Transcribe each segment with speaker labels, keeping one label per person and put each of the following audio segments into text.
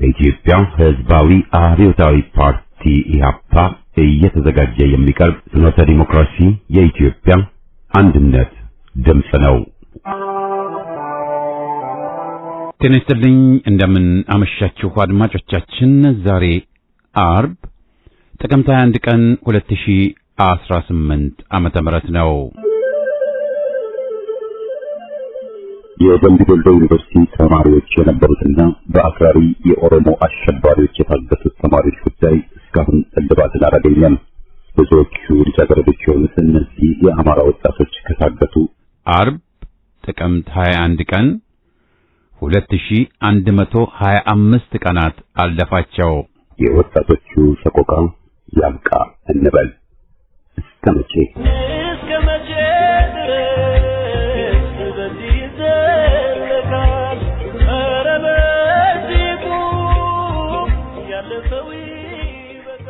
Speaker 1: በኢትዮጵያ ሕዝባዊ አብዮታዊ ፓርቲ ኢህአፓ እየተዘጋጀ የሚቀርብ ፍኖተ ዲሞክራሲ የኢትዮጵያ አንድነት ድምፅ ነው። ጤና ይስጥልኝ፣ እንደምን አመሻችሁ አድማጮቻችን። ዛሬ አርብ ጥቅምት 21 ቀን 2018 ዓመተ ምህረት ነው። የደምቢ ዶሎ ዩኒቨርሲቲ ተማሪዎች የነበሩትና በአክራሪ የኦሮሞ አሸባሪዎች የታገቱት ተማሪዎች ጉዳይ እስካሁን እልባትን አላገኘም። ብዙዎቹ ልጃገረዶች የሆኑት እነዚህ የአማራ ወጣቶች ከታገቱ አርብ ጥቅምት 21 ቀን 2125 ቀናት አለፋቸው። የወጣቶቹ ሰቆቃ ያብቃ እንበል። እስከ መቼ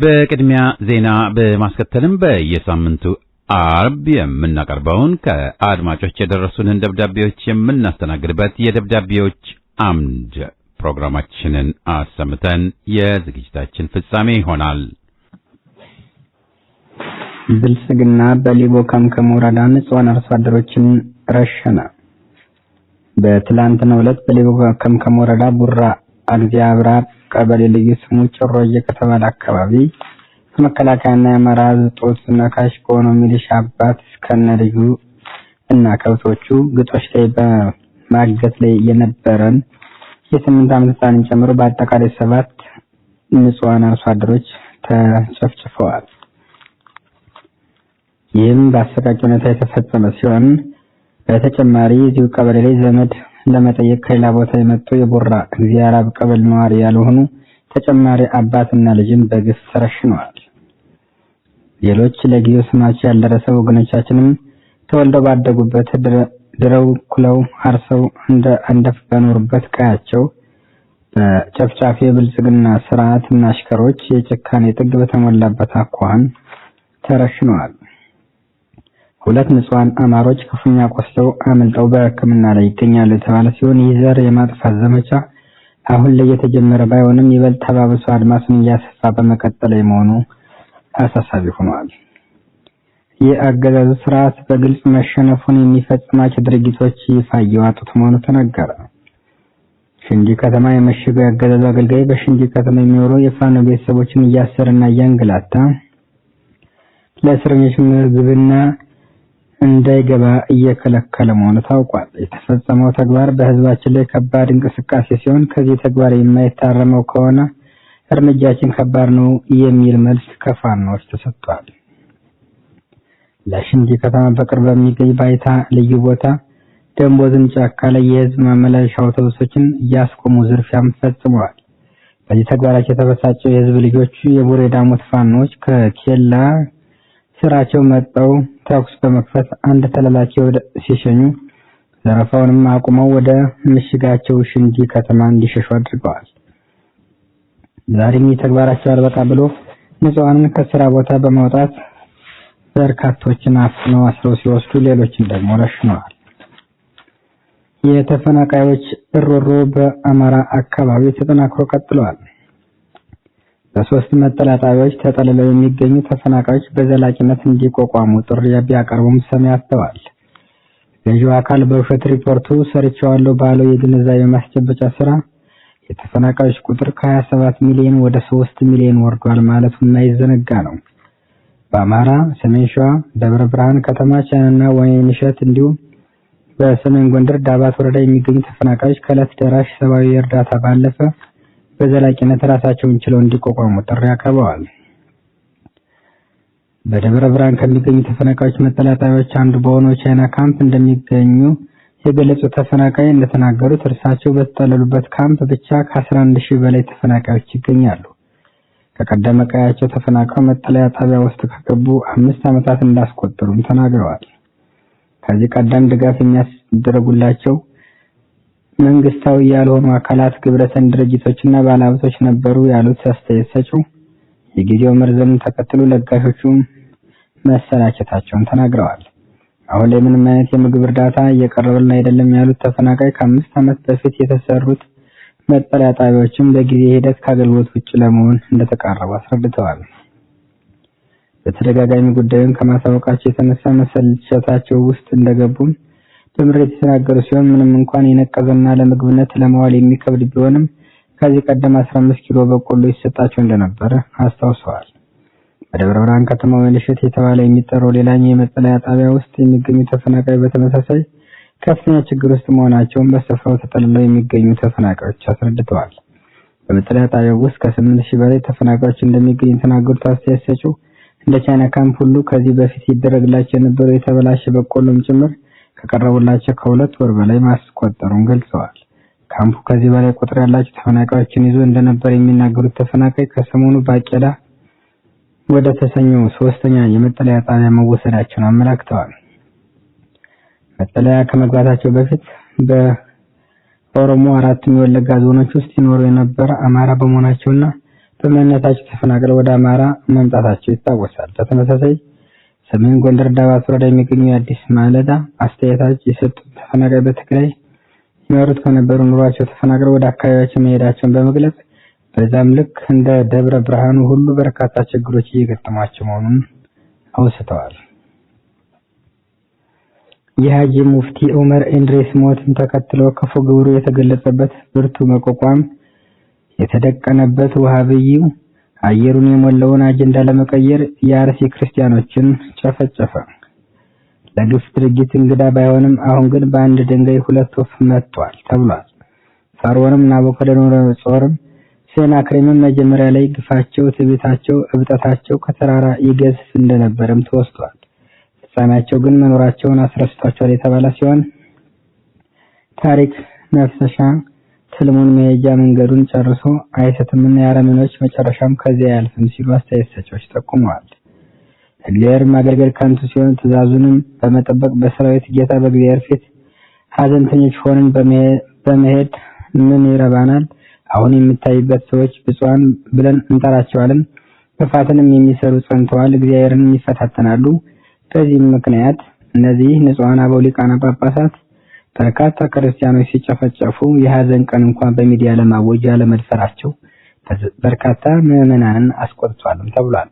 Speaker 1: በቅድሚያ ዜና በማስከተልም በየሳምንቱ አርብ የምናቀርበውን ከአድማጮች የደረሱንን ደብዳቤዎች የምናስተናግድበት የደብዳቤዎች አምድ ፕሮግራማችንን አሰምተን የዝግጅታችን ፍጻሜ ይሆናል።
Speaker 2: ብልጽግና በሊቦ ከምከም ወረዳ ንጹሃን አርሶ አደሮችን ረሸነ። በትላንትናው ዕለት በሊቦ ከምከም ወረዳ ቡራ አግዚአብራ ቀበሌ ልዩ ስሙ ጭሮዬ ከተባለ አካባቢ ከመከላከያና የአማራ ሕዝብ ጦት ነካሽ ከሆነው ሚሊሻ አባት እስከነ ልጁ እና ከብቶቹ ግጦሽ ላይ በማገት ላይ የነበረን የ8 ዓመት ሕፃንን ጨምሮ በአጠቃላይ 7 ንጹሃን አርሶ አደሮች ተጨፍጭፈዋል። ይህም በአሰቃቂ ሁኔታ የተፈጸመ ሲሆን በተጨማሪ እዚሁ ቀበሌ ላይ ዘመድ ለመጠየቅ ከሌላ ቦታ የመጡ የቦራ እግዚአብሔር ቀበሌ ነዋሪ ያልሆኑ ተጨማሪ አባትና ልጅም በግፍ ተረሽነዋል። ሌሎች ለጊዜው ስማቸው ያልደረሰ ወገኖቻችንም ተወልደው ባደጉበት ድረው ኩለው አርሰው እንደፍ በኖሩበት ቀያቸው በጨፍጫፊ የብልጽግና ስርዓትና አሽከሮች የጭካኔ ጥግ በተሞላበት አኳኋን ተረሽነዋል። 2 ንጹሃን አማሮች ክፉኛ ቆስለው አመልጠው በሕክምና ላይ ይገኛሉ የተባለ ሲሆን ይህ ዘር የማጥፋት ዘመቻ አሁን ላይ የተጀመረ ባይሆንም ይበልጥ ተባብሶ አድማሱን እያሰፋ በመቀጠል ላይ መሆኑ አሳሳቢ ሆኗል። የአገዛዙ ስርዓት በግልጽ መሸነፉን የሚፈጽማቸው ድርጊቶች ይፋ እየዋጡት መሆኑ ተነገረ። ሽንዲ ከተማ የመሸገው የአገዛዙ አገልጋይ በሽንዲ ከተማ የሚኖሩ የፋኖ ቤተሰቦችን እያሰረና እያንገላታ ለእስረኞች ምግብና እንዳይገባ እየከለከለ መሆኑ ታውቋል። የተፈጸመው ተግባር በህዝባችን ላይ ከባድ እንቅስቃሴ ሲሆን ከዚህ ተግባር የማይታረመው ከሆነ እርምጃችን ከባድ ነው የሚል መልስ ከፋኖች ተሰጥቷል። ለሽንዲ ከተማ በቅርብ በሚገኝ ባይታ ልዩ ቦታ ደንቦዝን ጫካ ላይ የህዝብ ማመላለሻ አውቶቡሶችን እያስቆሙ ዝርፊያም ፈጽመዋል። በዚህ ተግባራቸው የተበሳጨው የህዝብ ልጆቹ የቡሬ ዳሞት ፋኖች ከኬላ ስራቸው መጣው ተኩስ በመክፈት አንድ ተላላኪ ወደ ሲሸኙ ዘረፋውንም አቁመው ወደ ምሽጋቸው ሽንዲ ከተማ እንዲሸሹ አድርገዋል። ዛሬም ተግባራቸው አልበቃ ብሎ ንጹሃንን ከስራ ቦታ በማውጣት በርካቶችን አፍነው አስረው ሲወስዱ ሌሎችን ደግሞ ረሽነዋል። የተፈናቃዮች እሮሮ በአማራ አካባቢ ተጠናክሮ ቀጥሏል። በ3 መጠለያ ጣቢያዎች ተጠልለው የሚገኙ ተፈናቃዮች በዘላቂነት እንዲቋቋሙ ጥሪ ቢያቀርቡም ሰሚ አጥተዋል። ገዢው አካል በውሸት ሪፖርቱ ሰርቻለሁ ባለው የግንዛቤ ማስጨበጫ ስራ የተፈናቃዮች ቁጥር ከ27 ሚሊዮን ወደ 3 ሚሊዮን ወርዷል ማለቱ የማይዘነጋ ነው። በአማራ ሰሜን ሸዋ ደብረ ብርሃን ከተማ ቻናና ወይንሸት እንዲሁም በሰሜን ጎንደር ዳባት ወረዳ የሚገኙ ተፈናቃዮች ከዕለት ደራሽ ሰብአዊ እርዳታ ባለፈ በዘላቂነት ራሳቸውን ችለው እንዲቋቋሙ ጥሪ አቅርበዋል። በደብረ ብርሃን ከሚገኙ ተፈናቃዮች መጠለያ ጣቢያዎች አንዱ በሆነው ቻይና ካምፕ እንደሚገኙ የገለጹ ተፈናቃይ እንደተናገሩት እርሳቸው በተጠለሉበት ካምፕ ብቻ ከ11000 በላይ ተፈናቃዮች ይገኛሉ። ከቀደመ ቀያቸው ተፈናቅለው መጠለያ ጣቢያ ውስጥ ከገቡ 5 ዓመታት እንዳስቆጠሩም ተናግረዋል። ከዚህ ቀደም ድጋፍ የሚያደርጉላቸው መንግስታዊ ያልሆኑ አካላት ግብረሰን ድርጅቶችና ባለሀብቶች ነበሩ ያሉት አስተያየት ሰጪው የጊዜው መርዘም ተከትሎ ለጋሾቹ መሰላቸታቸውን ተናግረዋል። አሁን ላይ ምንም አይነት የምግብ እርዳታ እየቀረበልን አይደለም ያሉት ተፈናቃይ ከ5 ዓመት በፊት የተሰሩት መጠለያ ጣቢያዎችም በጊዜ ሂደት ከአገልግሎት ውጭ ለመሆን እንደተቃረቡ አስረድተዋል። በተደጋጋሚ ጉዳዩን ከማሳወቃቸው የተነሳ መሰልቸታቸው ውስጥ እንደገቡም በምሬት የተናገሩ ሲሆን ምንም እንኳን የነቀዘና ለምግብነት ለማዋል የሚከብድ ቢሆንም ከዚህ ቀደም 15 ኪሎ በቆሎ ይሰጣቸው እንደነበረ አስታውሰዋል። በደብረ ብርሃን ከተማ ወይንሸት የተባለ የሚጠራው ሌላኛው የመጠለያ ጣቢያ ውስጥ የሚገኙ ተፈናቃዮች በተመሳሳይ ከፍተኛ ችግር ውስጥ መሆናቸውን በስፍራው ተጠልለው የሚገኙ ተፈናቃዮች አስረድተዋል። በመጠለያ ጣቢያው ውስጥ ከ8000 በላይ ተፈናቃዮች እንደሚገኙ የተናገሩት አስተያየት ሰጪው እንደ ቻይና ካምፕ ሁሉ ከዚህ በፊት ይደረግላቸው የነበረው የተበላሸ በቆሎም ጭምር ከቀረቡላቸው ከ2 ወር በላይ ማስቆጠሩን ገልጸዋል። ካምፑ ከዚህ በላይ ቁጥር ያላቸው ተፈናቃዮችን ይዞ እንደነበር የሚናገሩት ተፈናቃይ ከሰሞኑ ባቄላ ወደ ተሰኘው ሶስተኛ የመጠለያ ጣቢያ መወሰዳቸውን አመላክተዋል። መጠለያ ከመግባታቸው በፊት በኦሮሞ 4 የወለጋ ዞኖች ውስጥ ይኖሩ የነበረ አማራ በመሆናቸውና በማንነታቸው ተፈናቅለው ወደ አማራ መምጣታቸው ይታወሳል። በተመሳሳይ ሰሜን ጎንደር ዳባት ወረዳ የሚገኙ አዲስ ማለዳ አስተያየታቸው የሰጡት ተፈናቃይ በትግራይ ይኖሩት ከነበሩ ኑሯቸው ተፈናቅለው ወደ አካባቢያቸው መሄዳቸውን በመግለጽ በዛም ልክ እንደ ደብረ ብርሃኑ ሁሉ በርካታ ችግሮች እየገጠሟቸው መሆኑን አውስተዋል። የሃጂ ሙፍቲ ዑመር ኢድሪስ ሞትን ተከትሎ ክፉ ግብሩ የተገለጸበት ብርቱ መቋቋም የተደቀነበት ወሃቢዩ አየሩን የሞላውን አጀንዳ ለመቀየር የአርሲ ክርስቲያኖችን ጨፈጨፈ። ለግፍ ድርጊት እንግዳ ባይሆንም አሁን ግን በአንድ ድንጋይ 2 ወፍ መጥቷል ተብሏል። ፈርዖንም ናቡከደነጾርም ሴናክሬምም መጀመሪያ ላይ ግፋቸው፣ ትዕቢታቸው፣ እብጠታቸው ከተራራ ይገዝፍ እንደነበረም ተወስቷል። ፍጻሜያቸው ግን መኖራቸውን አስረስቷቸዋል የተባለ ሲሆን ታሪክ መፍሰሻ ትልሙን መሄጃ መንገዱን ጨርሶ አይሰትምና የአረመኔዎች መጨረሻም ከዚያ ያልፍም ሲሉ አስተያየት ሰጪዎች ጠቁመዋል። እግዚአብሔር ማገልገል ከንቱ ሲሆን ትእዛዙንም በመጠበቅ በሰራዊት ጌታ በእግዚአብሔር ፊት ሐዘንተኞች ሆነን በመሄድ ምን ይረባናል? አሁን የሚታይበት ሰዎች ብፁዓን ብለን እንጠራቸዋለን። ክፋትንም የሚሰሩ ጸንተዋል፣ እግዚአብሔርንም ይፈታተናሉ። በዚህም ምክንያት እነዚህ ንጹሐን አበው ሊቃነ ጳጳሳት በርካታ ክርስቲያኖች ሲጨፈጨፉ የሐዘን ቀን እንኳን በሚዲያ ለማወጅ ያለመድፈራቸው በርካታ ምዕመናንን አስቆጥቷልም ተብሏል።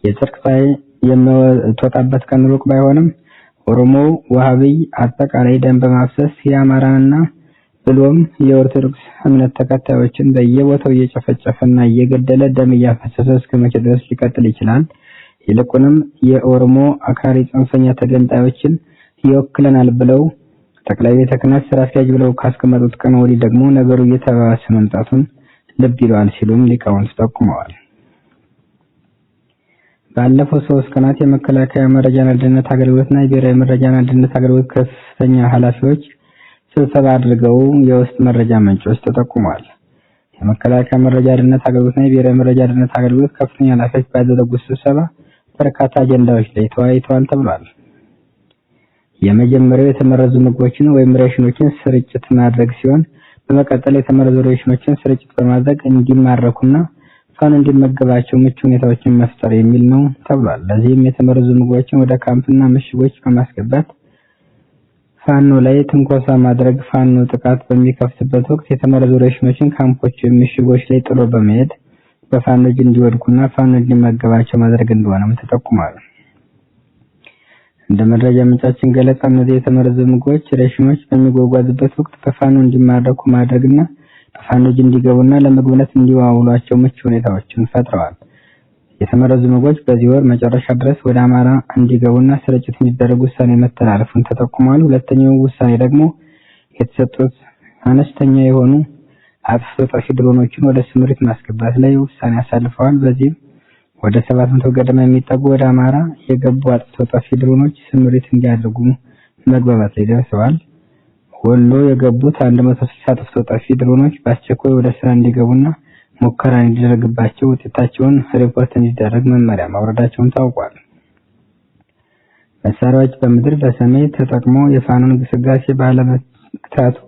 Speaker 2: የጽድቅ ፀሐይ የምትወጣበት ቀን ሩቅ ባይሆንም ኦሮሞ ወሃቢይ አጠቃላይ ደም በማፍሰስ የአማራና ብሎም የኦርቶዶክስ እምነት ተከታዮችን በየቦታው እየጨፈጨፈና እየገደለ ደም እያፈሰሰ እስከ መቼ ድረስ ሊቀጥል ይችላል? ይልቁንም የኦሮሞ አክራሪ ጽንፈኛ ተገንጣዮችን ይወክለናል ብለው ጠቅላይ ቤተ ክህነት ስራ አስኪያጅ ብለው ካስቀመጡት ቀን ወዲህ ደግሞ ነገሩ እየተባባሰ መምጣቱን ልብ ይለዋል ሲሉም ሊቃውንት ጠቁመዋል። ባለፈው 3 ቀናት የመከላከያ መረጃና ደህንነት አገልግሎትና የብሔራዊ መረጃና ደህንነት አገልግሎት ከፍተኛ ኃላፊዎች ስብሰባ አድርገው የውስጥ መረጃ ምንጮች ተጠቁመዋል። የመከላከያ መረጃ ደህንነት አገልግሎትና የብሔራዊ መረጃ ደህንነት አገልግሎት ከፍተኛ ኃላፊዎች ባደረጉት ስብሰባ በርካታ አጀንዳዎች ላይ ተወያይተዋል ተብሏል። የመጀመሪያው የተመረዙ ምግቦችን ወይም ሬሽኖችን ስርጭት ማድረግ ሲሆን በመቀጠል የተመረዙ ሬሽኖችን ስርጭት በማድረግ እንዲማረኩና ፋኖ እንዲመገባቸው ምቹ ሁኔታዎችን መፍጠር የሚል ነው ተብሏል። ለዚህም የተመረዙ ምግቦችን ወደ ካምፕና ምሽጎች በማስገባት ፋኖ ላይ ትንኮሳ ማድረግ፣ ፋኖ ጥቃት በሚከፍትበት ወቅት የተመረዙ ሬሽኖችን ካምፖች ወይም ምሽጎች ላይ ጥሎ በመሄድ በፋኖ እጅ እንዲወድቁና ፋኖ እንዲመገባቸው ማድረግ እንደሆነም ተጠቁሟል። እንደ መረጃ ምንጫችን ገለጻ እነዚህ የተመረዙ ምግቦች ሬሽኖች በሚጓጓዙበት ወቅት በፋኖ እንዲማረኩ ማድረግና በፋኖ እጅ እንዲገቡና ለምግብነት እንዲዋውሏቸው ምቹ ሁኔታዎችን ፈጥረዋል። የተመረዙ ምግቦች በዚህ ወር መጨረሻ ድረስ ወደ አማራ እንዲገቡና ስርጭት እንዲደረጉ ውሳኔ መተላለፉን ተጠቁሟል። ሁለተኛው ውሳኔ ደግሞ የተሰጡት አነስተኛ የሆኑ አጥፍቶ ጠፊ ድሮኖችን ወደ ስምሪት ማስገባት ላይ ውሳኔ አሳልፈዋል። በዚህም ወደ 700 ገደማ የሚጠጉ ወደ አማራ የገቡ አጥፍቶ ጠፊ ድሮኖች ስምሪት እንዲያደርጉ መግባባት ላይ ደርሰዋል። ወሎ የገቡት 160 አጥፍቶ ጠፊ ድሮኖች በአስቸኳይ ወደ ስራ እንዲገቡና ሙከራ እንዲደረግባቸው ውጤታቸውን ሪፖርት እንዲደረግ መመሪያ ማውረዳቸውን ታውቋል። መሳሪያዎች በምድር በሰማይ ተጠቅሞ የፋኖን ግስጋሴ ባለመግታቱ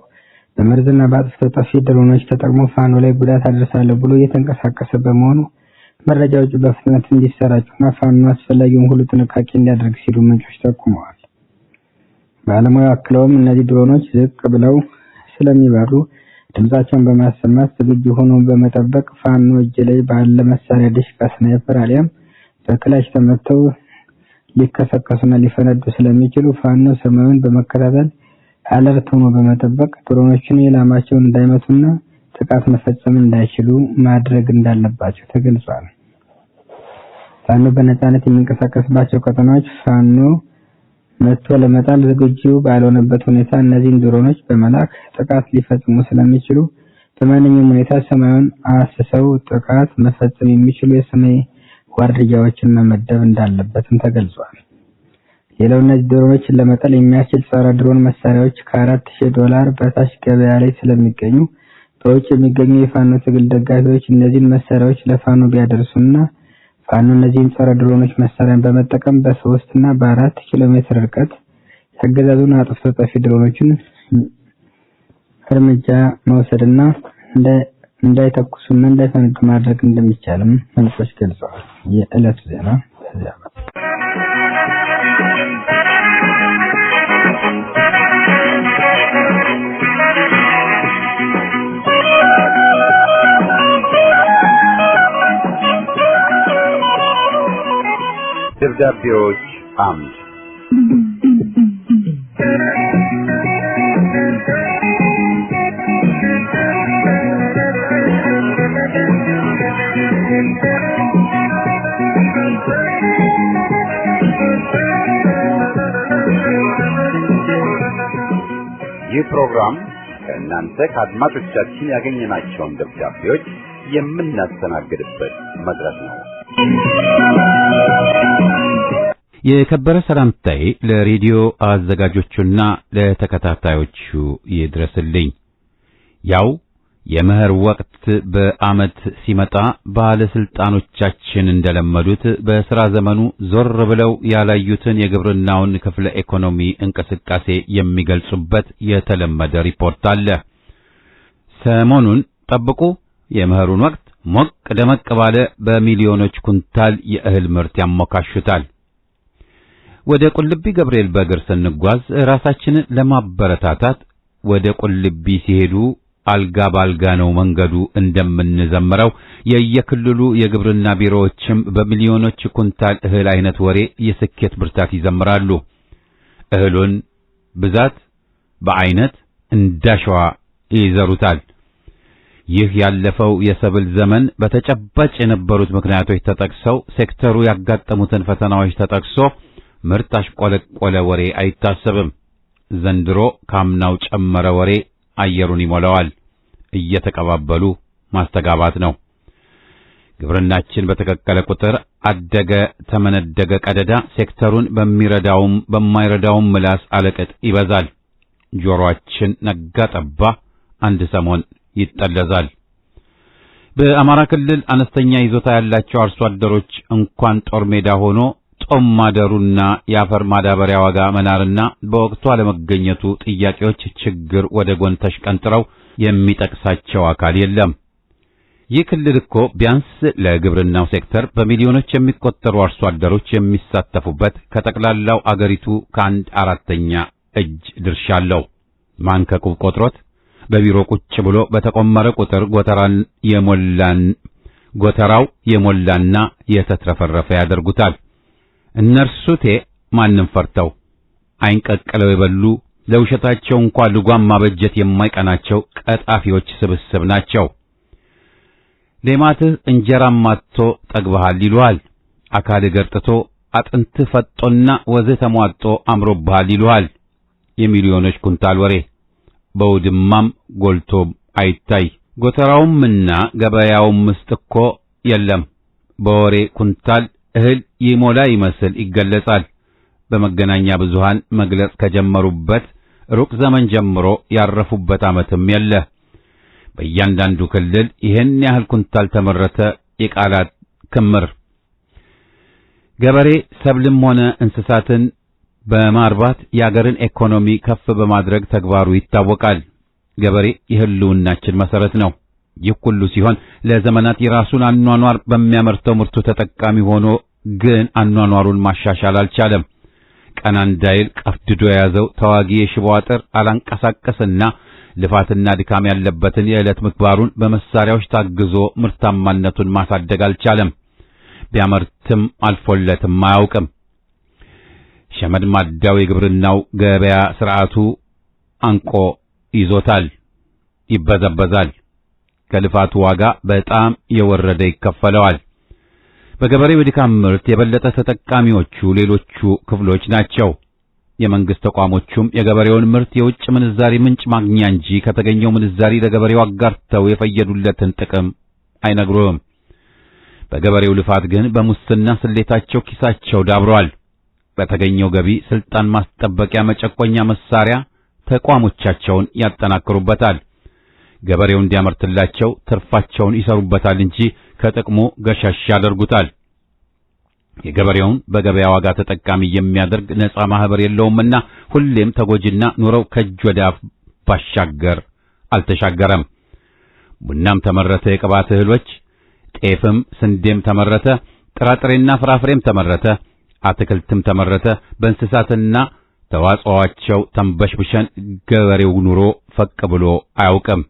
Speaker 2: በመርዝና በአጥፍቶ ጠፊ ድሮኖች ተጠቅሞ ፋኖ ላይ ጉዳት አደርሳለሁ ብሎ እየተንቀሳቀሰ በመሆኑ መረጃዎች በፍጥነት እንዲሰራጩና ፋኖ አስፈላጊውን ሁሉ ጥንቃቄ እንዲያደርግ ሲሉ ምንጮች ጠቁመዋል። ባለሙያው አክለውም እነዚህ ድሮኖች ዝቅ ብለው ስለሚበሩ ድምጻቸውን በማሰማት ዝግጁ ሆኖ በመጠበቅ ፋኖ እጅ ላይ ባለ መሳሪያ ዲሽቃ፣ ስናይፐር አሊያም በክላሽ ተመተው ሊከሰከሱና ሊፈነዱ ስለሚችሉ ፋኖ ሰማዩን በመከታተል አለርት ሆኖ በመጠበቅ ድሮኖችን ኢላማቸውን እንዳይመቱና ጥቃት መፈጸም እንዳይችሉ ማድረግ እንዳለባቸው ተገልጿል። ፋኖ በነጻነት የሚንቀሳቀስባቸው ቀጠናዎች ፋኖ መጥቶ ለመጣል ዝግጁ ባልሆነበት ሁኔታ እነዚህን ድሮኖች በመላክ ጥቃት ሊፈጽሙ ስለሚችሉ በማንኛውም ሁኔታ ሰማዩን አስሰው ጥቃት መፈጸም የሚችሉ የሰማይ ዋርድያዎችን መመደብ እንዳለበትም ተገልጿል። ሌላው እነዚህ ድሮኖችን ለመጣል የሚያስችል ጸረ ድሮን መሳሪያዎች $4000 በታች ገበያ ላይ ስለሚገኙ በውጭ የሚገኙ የፋኖ ትግል ደጋፊዎች እነዚህን መሳሪያዎች ለፋኖ ቢያደርሱና ፋኖ እነዚህን ጸረ ድሮኖች መሳሪያን በመጠቀም በ3 እና በ4 ኪሎ ሜትር ርቀት ያገዛዙን አጥፍቶ ጠፊ ድሮኖችን እርምጃ መውሰድና እንዳይተኩሱና እንዳይፈነዱ ማድረግ እንደሚቻልም ምንጮች ገልጸዋል። የዕለቱ ዜና በዚያ ነው።
Speaker 1: ደብዳቤዎች አምድ ይህ ፕሮግራም ከእናንተ ከአድማጮቻችን ያገኘናቸውን ደብዳቤዎች የምናስተናግድበት መድረክ ነው።
Speaker 3: የከበረ ሰላምታዬ ለሬዲዮ አዘጋጆቹና ለተከታታዮቹ ይድረስልኝ። ያው የመኸር ወቅት በዓመት ሲመጣ ባለስልጣኖቻችን እንደለመዱት በሥራ ዘመኑ ዞር ብለው ያላዩትን የግብርናውን ክፍለ ኢኮኖሚ እንቅስቃሴ የሚገልጹበት የተለመደ ሪፖርት አለ። ሰሞኑን ጠብቁ የመኸሩን ወቅት ሞቅ ደመቅ ባለ በሚሊዮኖች ኩንታል የእህል ምርት ያሞካሹታል። ወደ ቁልቢ ገብርኤል በእግር ስንጓዝ ራሳችንን ለማበረታታት ወደ ቁልቢ ሲሄዱ አልጋ ባልጋ ነው መንገዱ እንደምንዘምረው የየክልሉ የግብርና ቢሮዎችም በሚሊዮኖች ኩንታል እህል አይነት ወሬ የስኬት ብርታት ይዘምራሉ። እህሉን ብዛት በአይነት እንዳሸዋ ይዘሩታል። ይህ ያለፈው የሰብል ዘመን በተጨባጭ የነበሩት ምክንያቶች ተጠቅሰው ሴክተሩ ያጋጠሙትን ፈተናዎች ተጠቅሶ ምርት አሽቆለቆለ ወሬ አይታሰብም። ዘንድሮ ካምናው ጨመረ ወሬ አየሩን ይሞላዋል። እየተቀባበሉ ማስተጋባት ነው። ግብርናችን በተከከለ ቁጥር አደገ ተመነደገ ቀደዳ ሴክተሩን በሚረዳውም በማይረዳውም ምላስ አለቅጥ ይበዛል። ጆሮአችን ነጋ ጠባ አንድ ሰሞን ይጠለዛል። በአማራ ክልል አነስተኛ ይዞታ ያላቸው አርሶ አደሮች እንኳን ጦር ሜዳ ሆኖ ጦም ማደሩና የአፈር ማዳበሪያ ዋጋ መናርና በወቅቱ አለመገኘቱ ጥያቄዎች ችግር ወደ ጎን ተሽቀንጥረው የሚጠቅሳቸው አካል የለም። ይህ ክልል እኮ ቢያንስ ለግብርናው ሴክተር በሚሊዮኖች የሚቆጠሩ አርሶ አደሮች የሚሳተፉበት ከጠቅላላው አገሪቱ ከ1/4 እጅ ድርሻ አለው። ማን ከቁብ ቆጥሮት በቢሮ ቁጭ ብሎ በተቆመረ ቁጥር ጎተራው የሞላና የተትረፈረፈ ያደርጉታል። እነርሱቴ ማንም ፈርተው አይንቀቅለው የበሉ ለውሸታቸው እንኳን ልጓም ማበጀት የማይቀናቸው ቀጣፊዎች ስብስብ ናቸው። ሌማትህ እንጀራም ማጥቶ ጠግበሃል ይሉሃል። አካል ገርጥቶ አጥንት ፈጦና ወዝህ ተሟጦ አምሮብሃል ይሉሃል። የሚሊዮኖች ኩንታል ወሬ በውድማም ጎልቶ አይታይ። ጎተራውምና ገበያውም ውስጥ እኮ የለም። በወሬ ኩንታል እህል ይሞላ ይመስል ይገለጻል። በመገናኛ ብዙሃን መግለጽ ከጀመሩበት ሩቅ ዘመን ጀምሮ ያረፉበት ዓመትም የለ። በእያንዳንዱ ክልል ይህን ያህል ኩንታል ተመረተ የቃላት ክምር። ገበሬ ሰብልም ሆነ እንስሳትን በማርባት የአገርን ኢኮኖሚ ከፍ በማድረግ ተግባሩ ይታወቃል። ገበሬ የህልውናችን መሰረት ነው። ይህ ሁሉ ሲሆን ለዘመናት የራሱን አኗኗር በሚያመርተው ምርቱ ተጠቃሚ ሆኖ ግን አኗኗሩን ማሻሻል አልቻለም። ቀና እንዳይል ቀፍድዶ የያዘው ተዋጊ የሽቦ አጥር አላንቀሳቀስና ልፋትና ድካም ያለበትን የዕለት ምግባሩን በመሳሪያዎች ታግዞ ምርታማነቱን ማሳደግ አልቻለም። ቢያመርትም አልፎለትም አያውቅም። ሸመድማዳው የግብርናው ገበያ ስርዓቱ አንቆ ይዞታል፣ ይበዘበዛል። ከልፋቱ ዋጋ በጣም የወረደ ይከፈለዋል። በገበሬው የድካም ምርት የበለጠ ተጠቃሚዎቹ ሌሎቹ ክፍሎች ናቸው። የመንግስት ተቋሞቹም የገበሬውን ምርት የውጭ ምንዛሪ ምንጭ ማግኛ እንጂ ከተገኘው ምንዛሪ ለገበሬው አጋርተው የፈየዱለትን ጥቅም አይነግሩም። በገበሬው ልፋት ግን በሙስና ስሌታቸው ኪሳቸው ዳብሯል። በተገኘው ገቢ ስልጣን ማስጠበቂያ መጨቆኛ መሳሪያ ተቋሞቻቸውን ያጠናክሩበታል። ገበሬው እንዲያመርትላቸው ትርፋቸውን ይሰሩበታል እንጂ ከጥቅሙ ገሸሽ ያደርጉታል። የገበሬውን በገበያ ዋጋ ተጠቃሚ የሚያደርግ ነፃ ማህበር የለውምና ሁሌም ተጎጂና ኑሮው ከእጅ ወደ አፍ ባሻገር አልተሻገረም። ቡናም ተመረተ፣ የቅባት እህሎች ጤፍም ስንዴም ተመረተ፣ ጥራጥሬና ፍራፍሬም ተመረተ፣ አትክልትም ተመረተ። በእንስሳትና ተዋጽኦአቸው ተንበሽብሸን ገበሬው ኑሮ ፈቅ ብሎ አያውቅም።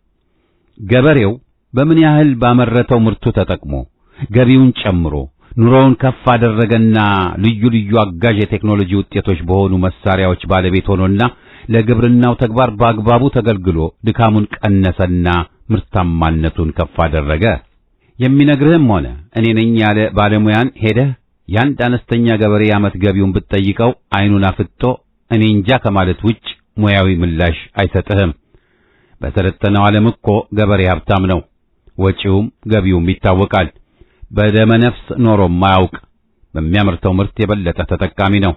Speaker 3: ገበሬው በምን ያህል ባመረተው ምርቱ ተጠቅሞ ገቢውን ጨምሮ ኑሮውን ከፍ አደረገና ልዩ ልዩ አጋዥ የቴክኖሎጂ ውጤቶች በሆኑ መሳሪያዎች ባለቤት ሆኖና ለግብርናው ተግባር በአግባቡ ተገልግሎ ድካሙን ቀነሰና ምርታማነቱን ከፍ አደረገ። የሚነግርህም ሆነ እኔ ነኝ ያለ ባለሙያን ሄደህ ያንድ አነስተኛ ገበሬ ዓመት ገቢውን ብትጠይቀው አይኑን አፍጦ እኔ እንጃ ከማለት ውጭ ሙያዊ ምላሽ አይሰጥህም። በሰለጠነው ዓለም እኮ ገበሬ ሀብታም ነው። ወጪውም ገቢውም ይታወቃል። በደመ ነፍስ ኖሮም ማያውቅ በሚያመርተው ምርት የበለጠ ተጠቃሚ ነው።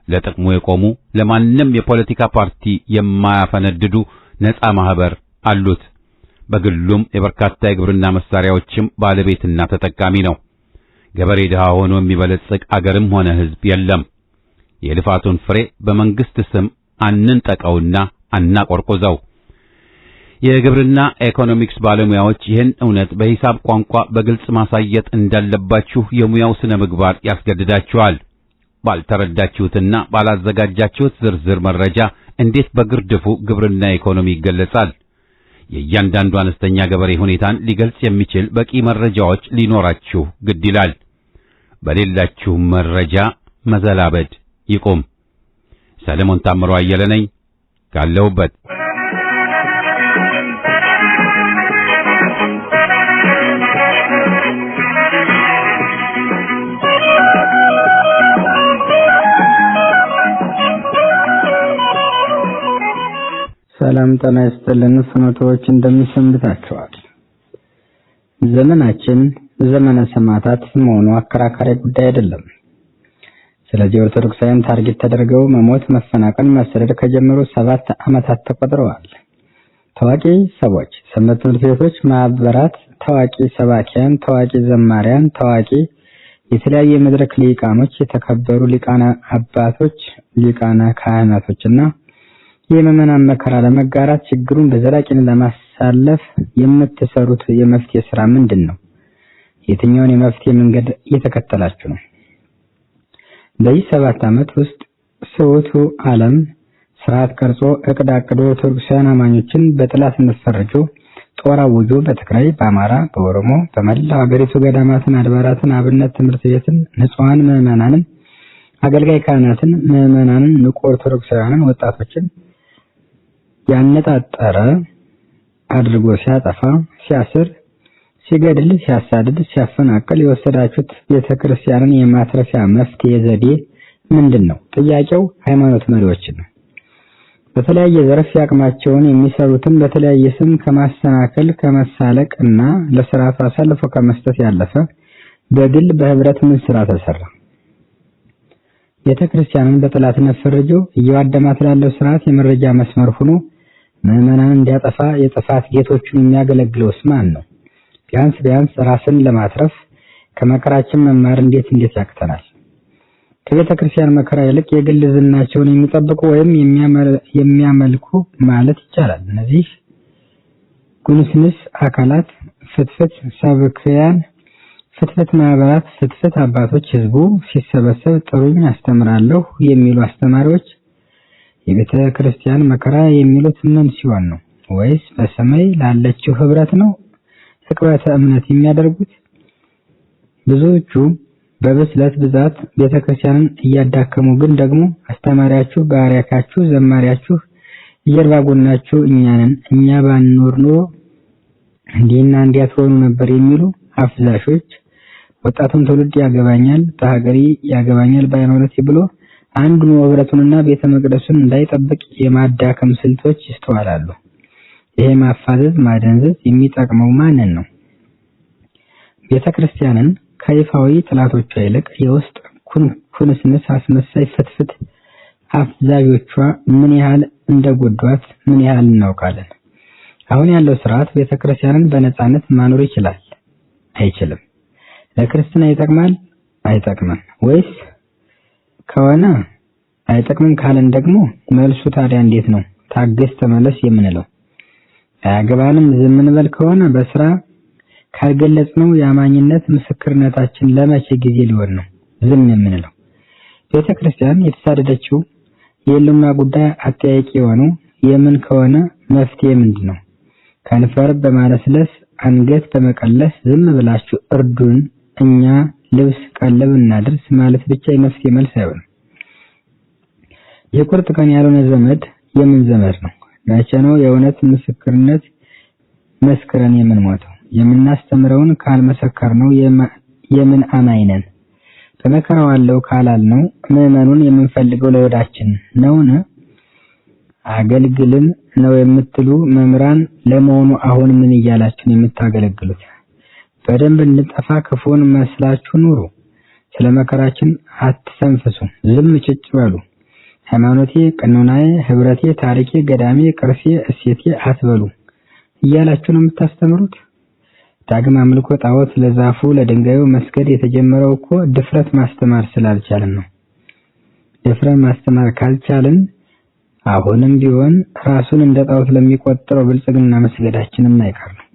Speaker 3: ለጥቅሙ የቆሙ ለማንም የፖለቲካ ፓርቲ የማያፈነድዱ ነፃ ማህበር አሉት። በግሉም የበርካታ የግብርና መሳሪያዎችም ባለቤትና ተጠቃሚ ነው። ገበሬ ድሃ ሆኖ የሚበለጽግ አገርም ሆነ ሕዝብ የለም። የልፋቱን ፍሬ በመንግስት ስም አንንጠቀውና አናቆርቁዘው። የግብርና ኢኮኖሚክስ ባለሙያዎች ይህን እውነት በሂሳብ ቋንቋ በግልጽ ማሳየት እንዳለባችሁ የሙያው ስነ ምግባር ያስገድዳችኋል። ባልተረዳችሁትና ባላዘጋጃችሁት ዝርዝር መረጃ እንዴት በግርድፉ ግብርና ኢኮኖሚ ይገለጻል? የእያንዳንዱ አነስተኛ ገበሬ ሁኔታን ሊገልጽ የሚችል በቂ መረጃዎች ሊኖራችሁ ግድ ይላል። በሌላችሁ መረጃ መዘላበድ ይቁም። ሰለሞን ታምሮ አየለ ነኝ ካለሁበት።
Speaker 2: ሰላም ጤና ይስጥልን ፍኖቶች እንደምንሰንብታችኋል። ዘመናችን ዘመነ ሰማዕታት መሆኑ አከራካሪ ጉዳይ አይደለም። ስለዚህ ኦርቶዶክሳውያን ታርጌት ተደርገው መሞት፣ መፈናቀል፣ መሰደድ ከጀመሩ 7 ዓመታት ተቆጥረዋል። ታዋቂ ሰዎች፣ ሰንበት ትምህርት ቤቶች፣ ማህበራት፣ ታዋቂ ሰባኪያን፣ ታዋቂ ዘማሪያን፣ ታዋቂ የተለያዩ የመድረክ ሊቃኖች፣ የተከበሩ ሊቃነ አባቶች፣ ሊቃነ ካህናቶችና የምዕመናን መከራ ለመጋራት ችግሩን በዘላቂነት ለማሳለፍ የምትሰሩት የመፍትሄ ስራ ምንድነው? የትኛውን የመፍትሄ መንገድ እየተከተላችሁ ነው? በዚህ 7 ዓመት ውስጥ ሰውቱ ዓለም ስርዓት ቀርጾ እቅድ አቅዶ ኦርቶዶክሳውያን አማኞችን በጥላትነት ፈርጆ ጦር አውጆ በትግራይ፣ በአማራ፣ በኦሮሞ፣ በመላው ሀገሪቱ ገዳማትን፣ አድባራትን፣ አብነት ትምህርት ቤትን፣ ንጹሃን ምዕመናንን፣ አገልጋይ ካህናትን፣ ምዕመናንን፣ ንቁ ኦርቶዶክሳውያንን ወጣቶችን ያነጣጠረ አድርጎ ሲያጠፋ፣ ሲያስር፣ ሲገድል፣ ሲያሳድድ፣ ሲያፈናቅል የወሰዳችሁት ቤተክርስቲያንን የማትረፊያ መፍትሄ ዘዴ ምንድነው? ጥያቄው ሃይማኖት መሪዎችን ነው። በተለያየ ዘርፍ ያቅማቸውን የሚሰሩትን በተለያየ ስም ከማሰናከል፣ ከመሳለቅ እና ለስርዓቱ አሳልፎ ከመስጠት ያለፈ በግል በህብረት ምን ስራ ተሰራ? ቤተክርስቲያንን በጥላትነት ፈርጆ እየዋደማት ላለው ስርዓት የመረጃ መስመር ሆኖ ምዕመናንን እንዲያጠፋ የጥፋት ጌቶቹን የሚያገለግለውስ ማን ነው? ቢያንስ ራስን ለማትረፍ ከመከራችን መማር እንዴት ያቅተናል? ከቤተክርስቲያን መከራ ይልቅ የግል ዝናቸውን የሚጠብቁ ወይም የሚያመልኩ ማለት ይቻላል። እነዚህ ጉንስንስ አካላት ፍትፍት ሰብክያን፣ ፍትፍት ማህበራት፣ ፍትፍት አባቶች፣ ህዝቡ ሲሰበሰብ ጥሩኝ አስተምራለሁ የሚሉ አስተማሪዎች የቤተክርስቲያን መከራ የሚሉት ምን ሲሆን ነው? ወይስ በሰማይ ላለችው ህብረት ነው ዕቅበተ እምነት የሚያደርጉት? ብዙዎቹ በብስለት ብዛት ቤተክርስቲያንን እያዳከሙ ግን ደግሞ አስተማሪያችሁ፣ ባሪያካችሁ፣ ዘማሪያችሁ፣ የጀርባ ጎናችሁ እኛ ባንኖር ኖሮ እንዲህና እንዲያ ትሆኑ ነበር የሚሉ አፍዛሾች ወጣቱን ትውልድ ያገባኛል፣ በሀገሬ ያገባኛል፣ በሃይማኖቴ ብሎ አንዱን ህብረቱንና ቤተ መቅደሱን እንዳይጠብቅ የማዳከም ስልቶች ይስተዋላሉ። ይሄ ማፋዘዝ፣ ማደንዘዝ የሚጠቅመው ማንን ነው? ቤተክርስቲያንን ከይፋዊ ጥላቶቿ ይልቅ የውስጥ ኩንስንስ አስመሳይ ፍትፍት አፍዛዦቿ ምን ያህል እንደጎዷት ምን ያህል እናውቃለን። አሁን ያለው ስርዓት ቤተክርስቲያንን በነጻነት ማኖር ይችላል? አይችልም። ለክርስትና ይጠቅማል? አይጠቅምም። ወይስ ከሆነ አይጠቅምም ካለን ደግሞ መልሱ ታዲያ እንዴት ነው ታገስ ተመለስ የምንለው? አያገባንም ዝም እንበል ከሆነ በስራ ካልገለጽነው የአማኝነት ምስክርነታችን ለመቼ ጊዜ ሊሆን ነው ዝም የምንለው? ቤተክርስቲያን የተሳደደችው የህልውና ጉዳይ አጠያቂ የሆነው የምን ከሆነ መፍትሄ ምንድነው? ከንፈር በማለስለስ አንገት በመቀለስ ዝም ብላችሁ እርዱን እኛ ልብስ ቀለብ እናድርስ ማለት ብቻ የመፍትሄ መልስ አይሆንም። የቁርጥ ቀን ያልሆነ ዘመድ የምን ዘመድ ነው? መቼ ነው የእውነት ምስክርነት መስክረን የምንሞተው? የምናስተምረውን ካልመሰከርነው የምን አማኝ ነን? በመከራው አለው ካላልነው ምዕመኑን የምንፈልገው ለወዳችን ነውን? አገልግልን ነው የምትሉ መምህራን ለመሆኑ አሁን ምን እያላችሁ ነው የምታገለግሉት? በደንብ እንድንጠፋ ክፉን መስላችሁ ኑሩ። ስለ መከራችን አትሰንፍሱ፣ ዝም ጭጭ በሉ። ሃይማኖቴ፣ ቀኖናዬ፣ ህብረቴ፣ ታሪኬ፣ ገዳሜ፣ ቅርሴ፣ እሴቴ አትበሉ እያላችሁ ነው የምታስተምሩት። ዳግም አምልኮ ጣዖት ለዛፉ ለድንጋዩ መስገድ የተጀመረው እኮ ድፍረት ማስተማር ስላልቻልን ነው። ድፍረት ማስተማር ካልቻልን አሁንም ቢሆን ራሱን እንደ ጣዖት ለሚቆጥረው ብልጽግና መስገዳችንን አይቀር ነው።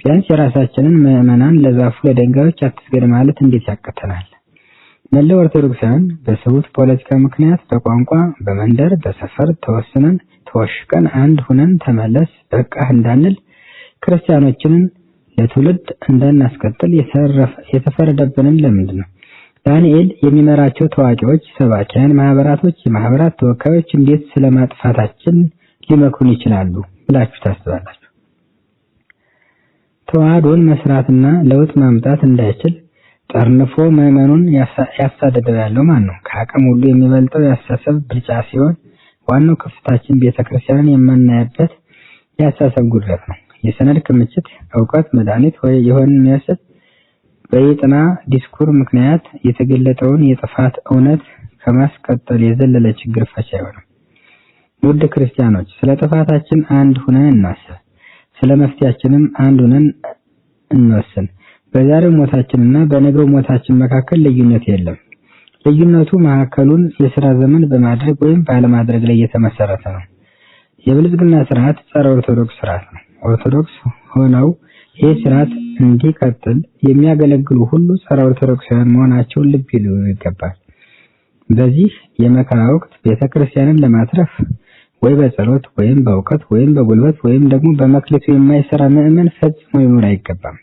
Speaker 2: ቢያንስ የራሳችንን ምዕመናን ለዛፉ ለድንጋዮች አትስገድ ማለት እንዴት ያቀተናል? መላው ኦርቶዶክሳውያን በስሁት ፖለቲካ ምክንያት በቋንቋ በመንደር በሰፈር ተወስነን ተወሽቀን አንድ ሁነን ተመለስ በቃህ እንዳንል ክርስቲያኖችንን ለትውልድ እንዳናስቀጥል የተፈረደብንን ለምንድን ነው? ዳንኤል የሚመራቸው ታዋቂዎች፣ ሰባኪያን፣ ማህበራቶች፣ የማህበራት ተወካዮች እንዴት ስለማጥፋታችን ሊመክሩን ይችላሉ ብላችሁ ታስባላችሁ? ተዋህዶን መስራትና ለውጥ ማምጣት እንዳይችል ጠርንፎ ምዕመኑን ያሳደደው ያለው ማን ነው? ከአቅም ሁሉ የሚበልጠው ያሳሰብ ብልጫ ሲሆን ዋናው ክፍተታችን ቤተክርስቲያንን የማናያበት ያሳሰብ ጉድለት ነው። የሰነድ ክምችት ዕውቀት መድኃኒት ወይ የሆነ የሚያስብ በይጥና ዲስኩር ምክንያት የተገለጠውን የጥፋት እውነት ከማስቀጠል የዘለለ ችግር ፈቻ አይሆንም። ውድ ክርስቲያኖች ስለ ጥፋታችን አንድ ሁነን እናስብ፣ ስለ መፍትያችንም አንድ ሁነን እንወስን። በዛሬው ሞታችንና በነገው ሞታችን መካከል ልዩነት የለም። ልዩነቱ መካከሉን የሥራ ዘመን በማድረግ ወይም ባለማድረግ ላይ የተመሰረተ ነው። የብልጽግና ስርዓት ጸረ ኦርቶዶክስ ስርዓት ነው። ኦርቶዶክስ ሆነው ይህ ስርዓት እንዲቀጥል የሚያገለግሉ ሁሉ ጸረ ኦርቶዶክሳውያን መሆናቸውን ልብ ሊሉ ይገባል። በዚህ የመከራ ወቅት ቤተክርስቲያንን ለማትረፍ ወይ በጸሎት ወይም በእውቀት ወይም በጉልበት ወይም ደግሞ በመክሊቱ የማይሰራ ምዕመን ፈጽሞ ሊኖር አይገባም።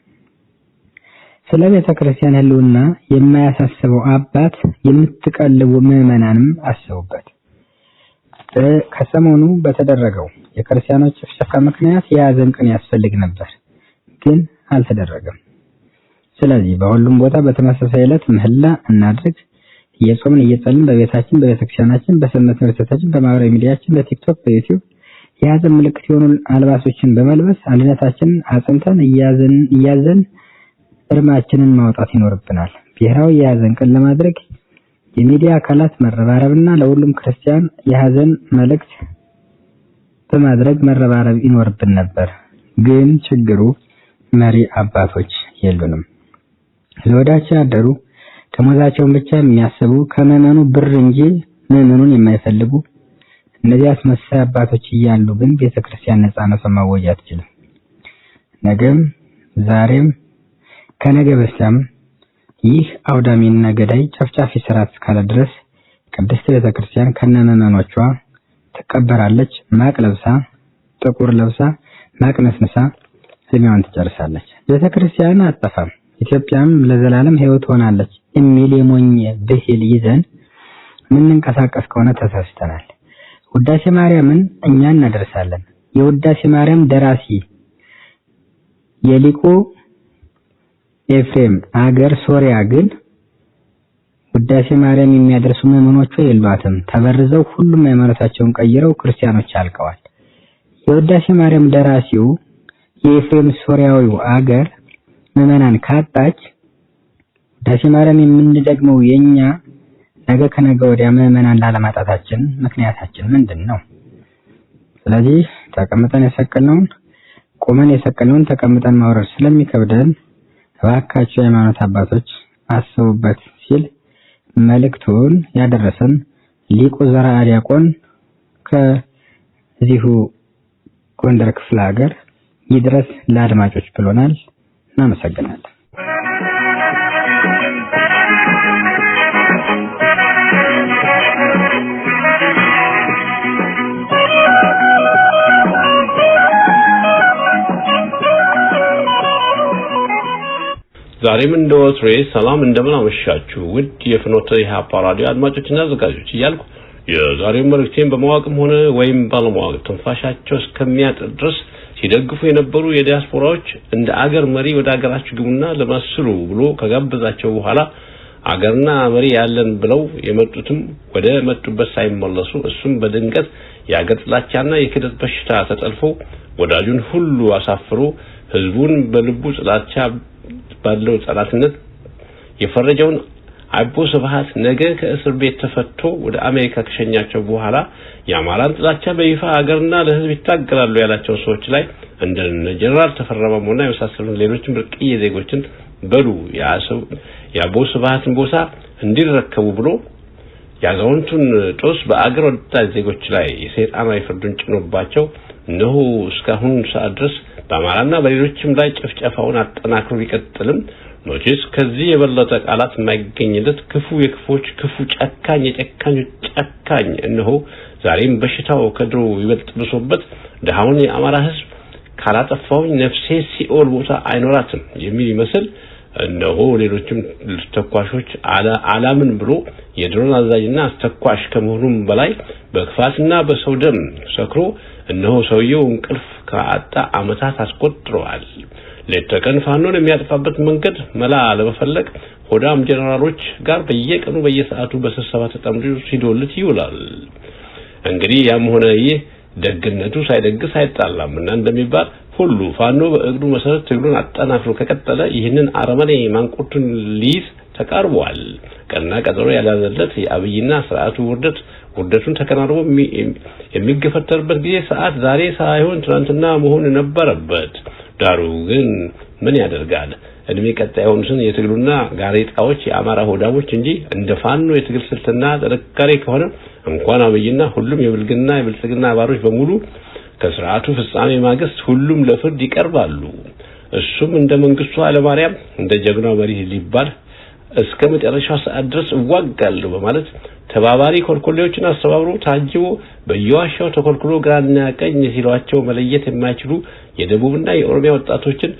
Speaker 2: ስለ ቤተክርስቲያን ህልውና የማያሳስበው አባት የምትቀልቡ ምዕመናንም አስቡበት። ከሰሞኑ በተደረገው የክርስቲያኖች ጭፍጨፋ ምክንያት የሐዘን ቀን ያስፈልግ ነበር፣ ግን አልተደረገም። ስለዚህ በሁሉም ቦታ በተመሳሳይ ዕለት ምህላ እናድርግ። እየጾምን እየጸልን በቤታችን በቤተክርስቲያናችን በሰንበት ትምህርት ቤታችን በማህበራዊ ሚዲያችን በቲክቶክ በዩቲዩብ የሐዘን ምልክት የሆኑ አልባሶችን በመልበስ አንድነታችንን አጽንተን እያዘን እርማችንን ማውጣት ይኖርብናል። ብሔራዊ የሐዘን ቀን ለማድረግ የሚዲያ አካላት መረባረብና ለሁሉም ክርስቲያን የሐዘን መልእክት በማድረግ መረባረብ ይኖርብን ነበር። ግን ችግሩ መሪ አባቶች የሉንም። ለወዳቸው ያደሩ ደሞዛቸውን ብቻ የሚያስቡ ከምዕመኑ ብር እንጂ ምዕመኑን የማይፈልጉ እነዚህ አስመሳይ አባቶች እያሉ ግን ቤተክርስቲያን ነፃነቷን ማወጅ አትችልም። ነገም ዛሬም ከነገ በስቲያም ይህ አውዳሚና ገዳይ ጨፍጫፊ ስርዓት እስካለ ድረስ ቅድስት ቤተክርስቲያን ከነምዕመኖቿ ትቀበራለች። ማቅ ለብሳ ጥቁር ለብሳ ማቅነስነሳ እድሜዋን ትጨርሳለች። ቤተክርስቲያን አትጠፋም፣ ኢትዮጵያም ለዘላለም ሕይወት ሆናለች የሚል የሞኝ ብሂል ይዘን ምንንቀሳቀስ ከሆነ ተሳስተናል። ውዳሴ ማርያምን እኛ እናደርሳለን። የውዳሴ ማርያም ደራሲ የሊቁ ኤፍሬም አገር ሶሪያ ግን ውዳሴ ማርያም የሚያደርሱ ምዕመኖቹ የሏትም። ተበርዘው ሁሉም ሃይማኖታቸውን ቀይረው ክርስቲያኖች አልቀዋል። የውዳሴ ማርያም ደራሲው የኤፍሬም ሶሪያዊው አገር ምዕመናን ካጣች ውዳሴ ማርያም የምንደግመው የኛ ነገ ከነገ ወዲያ ምዕመናን ላለማጣታችን ምክንያታችን ምንድነው? ስለዚህ ተቀምጠን የሰቀልነውን ቆመን የሰቀልነውን ተቀምጠን ማውረድ ስለሚከብደን እባካችሁ የሃይማኖት አባቶች አስቡበት ሲል መልእክቱን ያደረሰን ሊቁ ዘርዓ ዲያቆን ከዚሁ ጎንደር ክፍለ ሀገር ይድረስ ለአድማጮች ብሎናል። እናመሰግናለን።
Speaker 4: ዛሬም እንደወትሮ ሰላም እንደምን አመሻችሁ ውድ የፍኖተ ኢህአፓ ራዲዮ አድማጮችና አዘጋጆች እያልኩ የዛሬው መልእክቴን በመዋቅም ሆነ ወይም ባለመዋቅ ትንፋሻቸው እስከሚያጥር ድረስ ሲደግፉ የነበሩ የዲያስፖራዎች እንደ አገር መሪ ወደ አገራችሁ ግቡና ለማስሉ ብሎ ከጋበዛቸው በኋላ አገርና መሪ ያለን ብለው የመጡትም ወደ መጡበት ሳይመለሱ እሱም በድንገት የአገር ጥላቻና የክደት በሽታ ተጠልፎ ወዳጁን ሁሉ አሳፍሮ ህዝቡን በልቡ ጥላቻ ባለው ጸላትነት የፈረጀውን አቦ ስብሃት ነገ ከእስር ቤት ተፈቶ ወደ አሜሪካ ከሸኛቸው በኋላ የአማራን ጥላቻ በይፋ አገርና ለህዝብ ይታገላሉ ያላቸው ሰዎች ላይ እንደ ጀነራል ተፈራ ማሞና የመሳሰሉ ሌሎችም ብርቅዬ ዜጎችን በሉ የአቦ ስብሃትን ቦታ እንዲረከቡ ብሎ ያዛውንቱን ጦስ በአገር ወዳድ ዜጎች ላይ የሰይጣናዊ ፍርዱን ጭኖባቸው ነው እስካሁን ሰዓት ድረስ በአማራና በሌሎችም ላይ ጭፍጨፋውን አጠናክሮ ቢቀጥልም ኖቲስ ከዚህ የበለጠ ቃላት የማይገኝለት ክፉ የክፎች ክፉ ጨካኝ የጨካኞች ጨካኝ እነሆ ዛሬም በሽታው ከድሮ ይበልጥ ብሶበት ደሃውን የአማራ ህዝብ ካላጠፋው ነፍሴ ሲኦል ቦታ አይኖራትም የሚል ይመስል እነሆ ሌሎችም ተኳሾች አላምን ብሎ የድሮን አዛዥና አስተኳሽ ከመሆኑም በላይ በክፋትና በሰው ደም ሰክሮ እነሆ ሰውየው እንቅልፍ ካጣ አመታት አስቆጥረዋል። ለተቀን ፋኖን የሚያጠፋበት መንገድ መላ ለመፈለግ ሆዳም ጀነራሎች ጋር በየቀኑ በየሰዓቱ በስብሰባ ተጠምዶ ሲዶልት ይውላል። እንግዲህ ያም ሆነ ይህ ደግነቱ ሳይደግስ አይጣላምና እንደሚባል ሁሉ ፋኖ በእግዱ መሰረት ትግሉን አጠናክሮ ከቀጠለ ይህንን አረመኔ ማንቁርቱን ሊይዝ ተቃርቧል። ቀና ቀጠሮ ያላዘለት የአብይና ስርዓቱ ውርደቱን ተከናንቦ የሚገፈተርበት ጊዜ ሰዓት ዛሬ ሳይሆን ትናንትና መሆን ነበረበት። ዳሩ ግን ምን ያደርጋል እድሜ ቀጣይ ሆኑትን የትግሉና ጋሬጣዎች የአማራ ሆዳሞች እንጂ እንደ ፋኖ የትግል ስልትና ተደካሪ ከሆነ እንኳን አብይና ሁሉም የብልጽግና አባሮች በሙሉ ከስርዓቱ ፍጻሜ ማግስት ሁሉም ለፍርድ ይቀርባሉ። እሱም እንደ መንግስቱ ኃይለማርያም እንደ ጀግናው መሪ ሊባል እስከ መጨረሻው ሰዓት ድረስ እዋጋለሁ በማለት ተባባሪ ኮልኮሌዎችን አስተባብሮ ታጅቦ በየዋሻው ተኮልኩሎ ግራና ቀኝ ሲሏቸው መለየት የማይችሉ የደቡብና የኦሮሚያ ወጣቶችን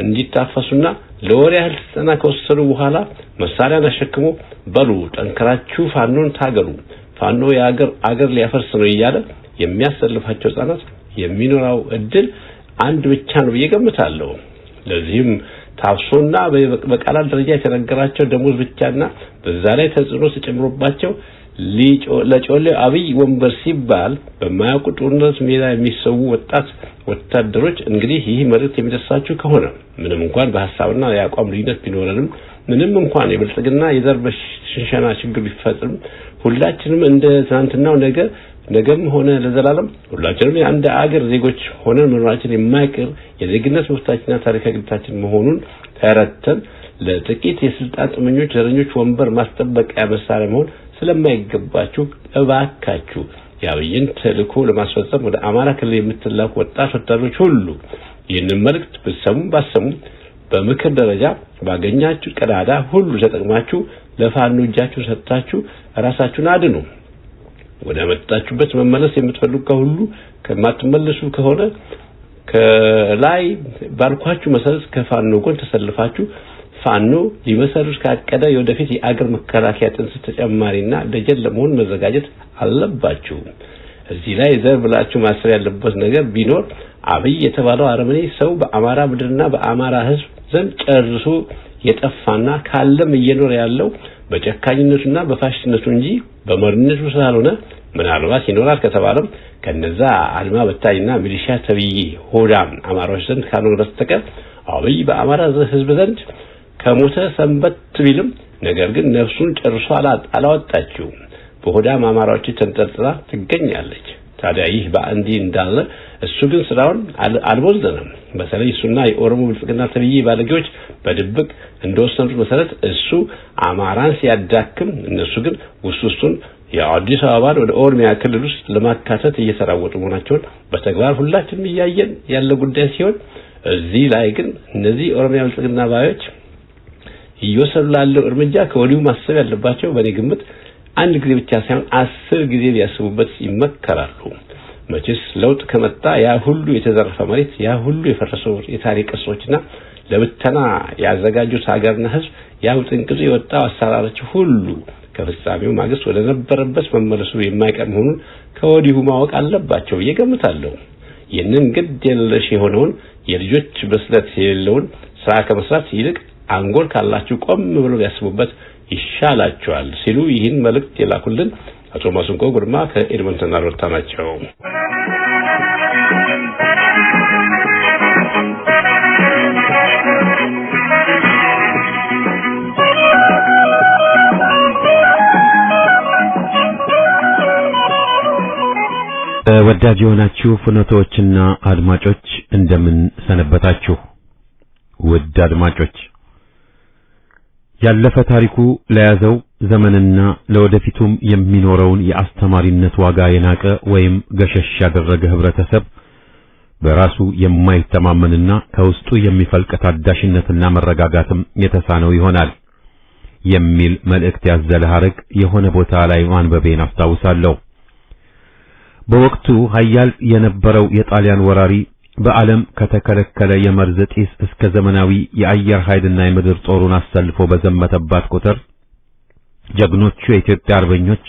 Speaker 4: እንዲታፈሱና ለወሬ ያህል ስልጠና ከወሰዱ በኋላ መሳሪያን አሸክሞ በሉ ጠንከራችሁ ፋኖን ታገሉ፣ ፋኖ አገር ሊያፈርስ ነው እያለ የሚያሰልፋቸው ህጻናት የሚኖረው እድል አንድ ብቻ ነው እየገምታለሁ። ለዚህም ታፍሶና በቃላት ደረጃ የተነገራቸው ደሞዝ ብቻና በዛ ላይ ተጽዕኖ ተጨምሮባቸው ለጮሌ አብይ ወንበር ሲባል በማያውቁ ጦርነት ሜዳ የሚሰው ወታደሮች እንግዲህ ይህ መልእክት የሚደርሳችሁ ከሆነ ምንም እንኳን በሐሳብና የአቋም ልዩነት ቢኖረንም ምንም እንኳን የብልጽግና የዘር በሽንሸና ችግር ቢፈጽም ሁላችንም እንደ ትናንትናው ነገም ሆነ ለዘላለም ሁላችንም የአንድ አገር ዜጎች ሆነን መኖራችን የማይቀር የዜግነት መብታችንና ታሪካዊ ግዴታችን መሆኑን ተረድተን ለጥቂት የስልጣን ጥመኞች ዘረኞች ወንበር ማስጠበቂያ መሳሪያ መሆን ስለማይገባችሁ እባካችሁ የአብይን ተልእኮ ለማስፈጸም ወደ አማራ ክልል የምትላኩ ወጣት ወታደሮች ሁሉ ይህንን መልእክት ባሰሙ በምክር ደረጃ ባገኛችሁ ቀዳዳ ሁሉ ተጠቅማችሁ ለፋኖ እጃችሁን ሰጥታችሁ ራሳችሁን አድኑ። ወደ መጣችሁበት መመለስ የምትፈልጉ ከሁሉ ከማትመለሱ ከሆነ ከላይ ባልኳችሁ መሰረት ከፋኖ ጎን ተሰልፋችሁ ፋኖ ሊመሰርት ካቀደ የወደፊት የአገር መከላከያ ጥንስ ተጨማሪና ደጀን ለመሆን መዘጋጀት አለባችሁ። እዚህ ላይ ዘር ብላችሁ ማሰብ ያለበት ነገር ቢኖር አብይ የተባለው አረመኔ ሰው በአማራ ምድርና በአማራ ሕዝብ ዘንድ ጨርሶ የጠፋና ካለም እየኖረ ያለው በጨካኝነቱና በፋሽስትነቱ እንጂ በመሪነቱ ስላልሆነ ምናልባት ይኖራል ከተባለም ከነዛ አልማ በታይና ሚሊሻ ተብዬ ሆዳም አማራዎች ዘንድ ካልሆነ በስተቀር አብይ በአማራ ሕዝብ ዘንድ ከሞተ ሰንበት ቢልም ነገር ግን ነፍሱን ጨርሶ አላወጣችው በሆዳም አማራዎች ተንጠልጥላ ትገኛለች። ታዲያ ይህ በአንዲ እንዳለ እሱ ግን ስራውን አልቦዘነም። በተለይ እሱና የኦሮሞ ብልጽግና ተብዬ ባለጌዎች በድብቅ እንደወሰኑት መሰረት እሱ አማራን ሲያዳክም እነሱ ግን ውስጡን የአዲስ አበባን ወደ ኦሮሚያ ክልል ውስጥ ለማካተት እየተራወጡ መሆናቸውን በተግባር ሁላችንም እያየን ያለ ጉዳይ ሲሆን እዚህ ላይ ግን እነዚህ ኦሮሚያ ብልጽግና ባዮች እየወሰዱ ላለው እርምጃ ከወዲሁ ማሰብ ያለባቸው በኔ ግምት አንድ ጊዜ ብቻ ሳይሆን 10 ጊዜ ሊያስቡበት ይመከራሉ። መቼስ ለውጥ ከመጣ ያ ሁሉ የተዘረፈ መሬት ያ ሁሉ የፈረሰው የታሪክ ቅርሶችና ለብተና ያዘጋጁት ሀገርና ሕዝብ ያው ጥንቅጡ የወጣው አሰራራቸው ሁሉ ከፍጻሜው ማግስት ወደ ነበረበት መመለሱ የማይቀር መሆኑን ከወዲሁ ማወቅ አለባቸው እየገምታለሁ። ይህንን ግድ የለሽ የሆነውን የልጆች ብስለት የሌለውን ስራ ከመስራት ይልቅ አንጎል ካላችሁ ቆም ብሎ ያስቡበት ይሻላቸዋል ሲሉ ይህን መልእክት የላኩልን አቶ ማስንቆ ጉርማ ከኤድመንተን አልበርታ ናቸው።
Speaker 3: ወዳጅ የሆናችሁ ፍኖቶችና አድማጮች እንደምን ሰነበታችሁ? ውድ አድማጮች ያለፈ ታሪኩ ለያዘው ዘመንና ለወደፊቱም የሚኖረውን የአስተማሪነት ዋጋ የናቀ ወይም ገሸሽ ያደረገ ህብረተሰብ በራሱ የማይተማመንና ከውስጡ የሚፈልቅ ታዳሽነትና መረጋጋትም የተሳነው ይሆናል የሚል መልእክት ያዘለ ሐረግ የሆነ ቦታ ላይ ማንበቤን አስታውሳለሁ። በወቅቱ ኃያል የነበረው የጣሊያን ወራሪ በዓለም ከተከለከለ የመርዝ ጢስ እስከ ዘመናዊ የአየር ኃይልና የምድር ጦሩን አሰልፎ በዘመተባት ቁጥር ጀግኖቹ የኢትዮጵያ አርበኞች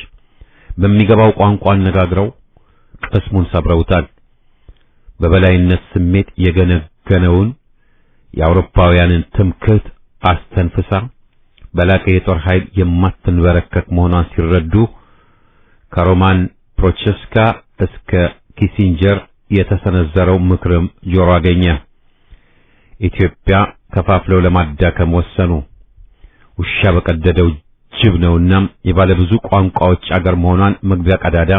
Speaker 3: በሚገባው ቋንቋ አነጋግረው ቅስሙን ሰብረውታል። በበላይነት ስሜት የገነገነውን የአውሮፓውያንን ትምክህት አስተንፍሳ በላቀ የጦር ኃይል የማትንበረከክ መሆኗን ሲረዱ ከሮማን ፕሮቼስካ እስከ ኪሲንጀር የተሰነዘረው ምክርም ጆሮ አገኘ። ኢትዮጵያ ከፋፍለው ለማዳከም ወሰኑ። ውሻ በቀደደው ጅብ ነውና የባለ ብዙ ቋንቋዎች አገር መሆኗን መግቢያ ቀዳዳ